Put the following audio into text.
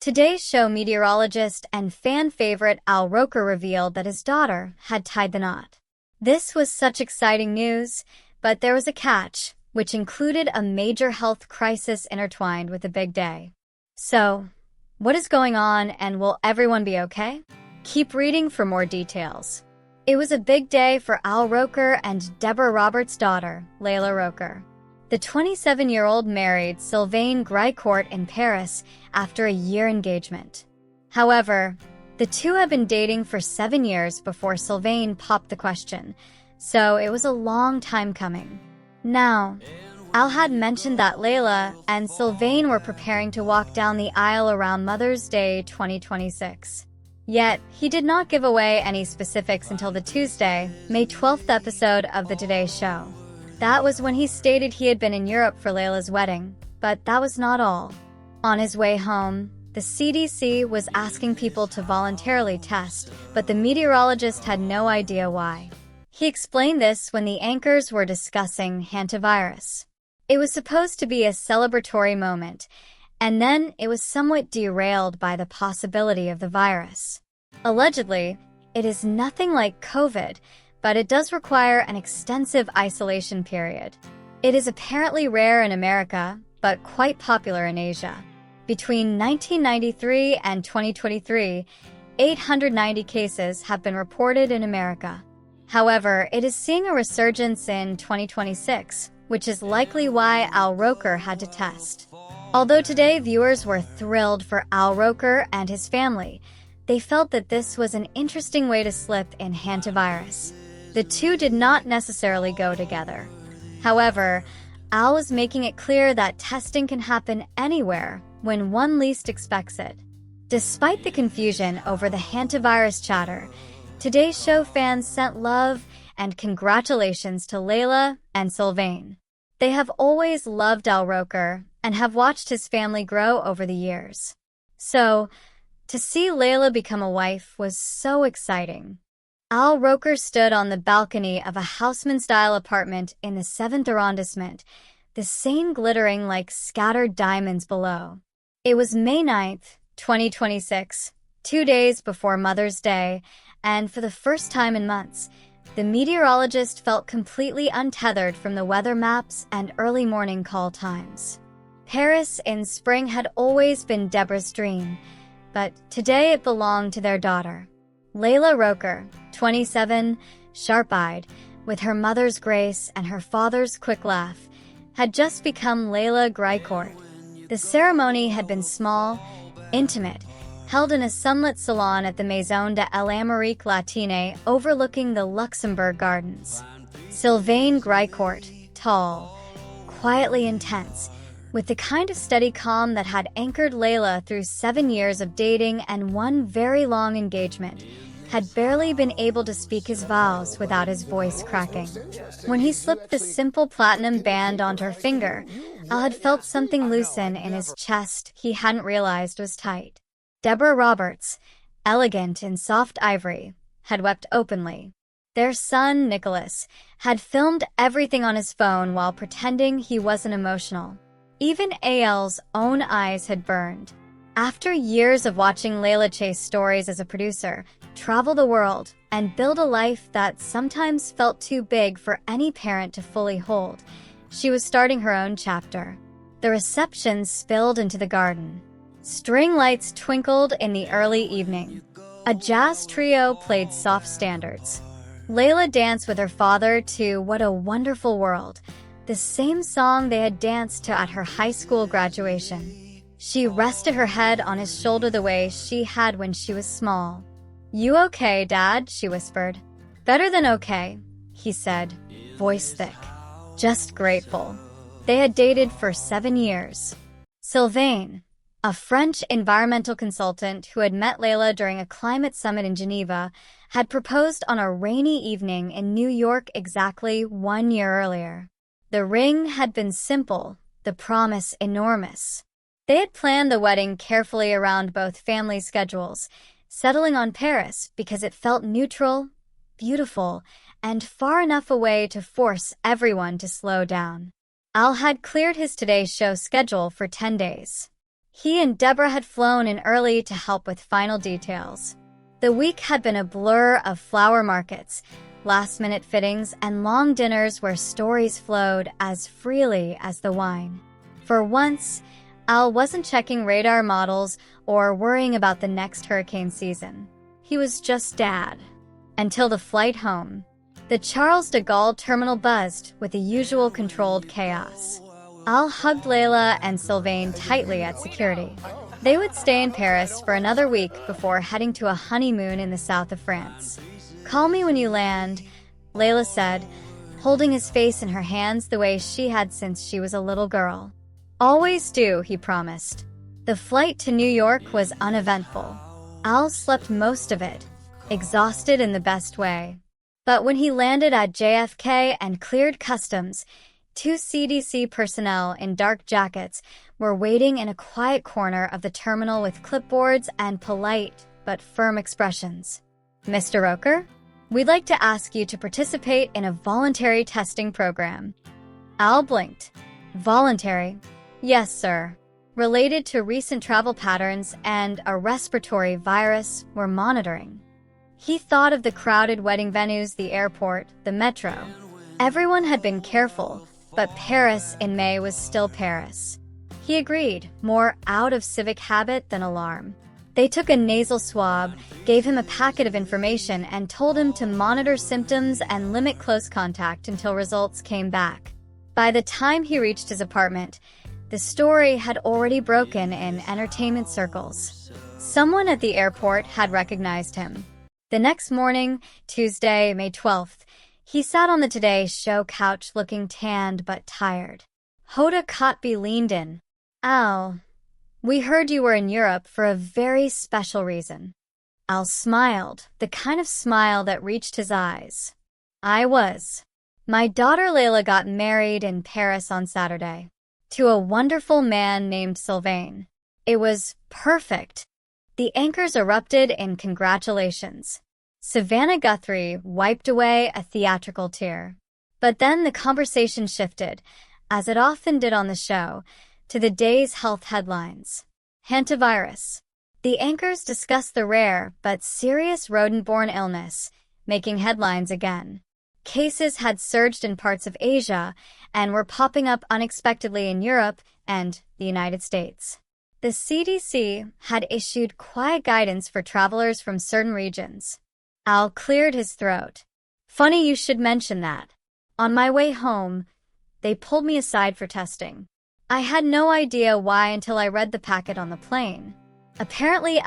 Today's show meteorologist and fan favorite Al Roker revealed that his daughter had tied the knot. This was such exciting news, but there was a catch, which included a major health crisis intertwined with the big day. So, what is going on, and will everyone be okay? Keep reading for more details. It was a big day for Al Roker and Deborah Roberts' daughter, Layla Roker. The 27-year-old married Sylvain Greicourt in Paris after a year engagement. However, the two had been dating for 7 years before Sylvain popped the question, so it was a long time coming. Now, Al had mentioned that Layla and Sylvain were preparing to walk down the aisle around Mother's Day 2026. Yet, he did not give away any specifics until the Tuesday, May 12th episode of The Today Show. That was when he stated he had been in Europe for Layla's wedding, but that was not all. On his way home, the CDC was asking people to voluntarily test, but the meteorologist had no idea why. He explained this when the anchors were discussing hantavirus. It was supposed to be a celebratory moment, and then it was somewhat derailed by the possibility of the virus. Allegedly, it is nothing like COVID, but it does require an extensive isolation period. It is apparently rare in America, but quite popular in Asia. Between 1993 and 2023, 890 cases have been reported in America. However, it is seeing a resurgence in 2026, which is likely why Al Roker had to test. Although today viewers were thrilled for Al Roker and his family, they felt that this was an interesting way to slip in hantavirus. The two did not necessarily go together. However, Al was making it clear that testing can happen anywhere when one least expects it. Despite the confusion over the hantavirus chatter, Today's Show fans sent love and congratulations to Layla and Sylvain. They have always loved Al Roker and have watched his family grow over the years. So, to see Layla become a wife was so exciting. Al Roker stood on the balcony of a Haussmann-style apartment in the 7th arrondissement, the Seine glittering like scattered diamonds below. It was May 9th, 2026, 2 days before Mother's Day, and for the first time in months, the meteorologist felt completely untethered from the weather maps and early morning call times. Paris in spring had always been Deborah's dream, but today it belonged to their daughter. Layla Roker, 27, sharp-eyed, with her mother's grace and her father's quick laugh, had just become Layla Greicourt. The ceremony had been small, intimate, held in a sunlit salon at the Maison de l'Amérique Latine overlooking the Luxembourg Gardens. Sylvain Greicourt, tall, quietly intense, with the kind of steady calm that had anchored Layla through 7 years of dating and one very long engagement, had barely been able to speak his vows without his voice cracking. When he slipped the simple platinum band onto her finger, Al had felt something loosen in his chest he hadn't realized was tight. Deborah Roberts, elegant in soft ivory, had wept openly. Their son, Nicholas, had filmed everything on his phone while pretending he wasn't emotional. Even Al's own eyes had burned. After years of watching Layla chase stories as a producer, travel the world, and build a life that sometimes felt too big for any parent to fully hold, she was starting her own chapter. The reception spilled into the garden. String lights twinkled in the early evening. A jazz trio played soft standards. Layla danced with her father to What a Wonderful World, the same song they had danced to at her high school graduation. She rested her head on his shoulder the way she had when she was small. "You okay, Dad?" she whispered. "Better than okay," he said, voice thick. Just grateful. They had dated for 7 years. Sylvain, a French environmental consultant who had met Layla during a climate summit in Geneva, had proposed on a rainy evening in New York exactly 1 year earlier. The ring had been simple, the promise enormous. They had planned the wedding carefully around both family schedules, settling on Paris because it felt neutral, beautiful, and far enough away to force everyone to slow down. Al had cleared his Today Show schedule for 10 days. He and Deborah had flown in early to help with final details. The week had been a blur of flower markets, last-minute fittings, and long dinners where stories flowed as freely as the wine. For once, Al wasn't checking radar models or worrying about the next hurricane season. He was just Dad. Until the flight home. The Charles de Gaulle terminal buzzed with the usual controlled chaos. Al hugged Layla and Sylvain tightly at security. They would stay in Paris for another week before heading to a honeymoon in the south of France. "Call me when you land," Layla said, holding his face in her hands the way she had since she was a little girl. "Always do," he promised. The flight to New York was uneventful. Al slept most of it, exhausted in the best way. But when he landed at JFK and cleared customs, 2 CDC personnel in dark jackets were waiting in a quiet corner of the terminal with clipboards and polite but firm expressions. "Mr. Roker, we'd like to ask you to participate in a voluntary testing program." Al blinked. "Voluntary?" "Yes, sir. Related to recent travel patterns and a respiratory virus we're monitoring." He thought of the crowded wedding venues, the airport, the metro. Everyone had been careful, but Paris in May was still Paris. He agreed, more out of civic habit than alarm. They took a nasal swab, gave him a packet of information, and told him to monitor symptoms and limit close contact until results came back. By the time he reached his apartment, the story had already broken in entertainment circles. Someone at the airport had recognized him. The next morning, Tuesday, May 12th, he sat on the Today Show couch looking tanned but tired. Hoda Kotb leaned in. "Al, we heard you were in Europe for a very special reason." Al smiled, the kind of smile that reached his eyes. "I was. My daughter Layla got married in Paris on Saturday. To a wonderful man named Sylvain. It was perfect." The anchors erupted in congratulations. Savannah Guthrie wiped away a theatrical tear. But then the conversation shifted, as it often did on the show, to the day's health headlines. Hantavirus. The anchors discussed the rare but serious rodent-borne illness, making headlines again. Cases had surged in parts of Asia and were popping up unexpectedly in Europe and the United States. The CDC had issued quiet guidance for travelers from certain regions. Al cleared his throat. "Funny you should mention that. On my way home, they pulled me aside for testing. I had no idea why until I read the packet on the plane. Apparently, I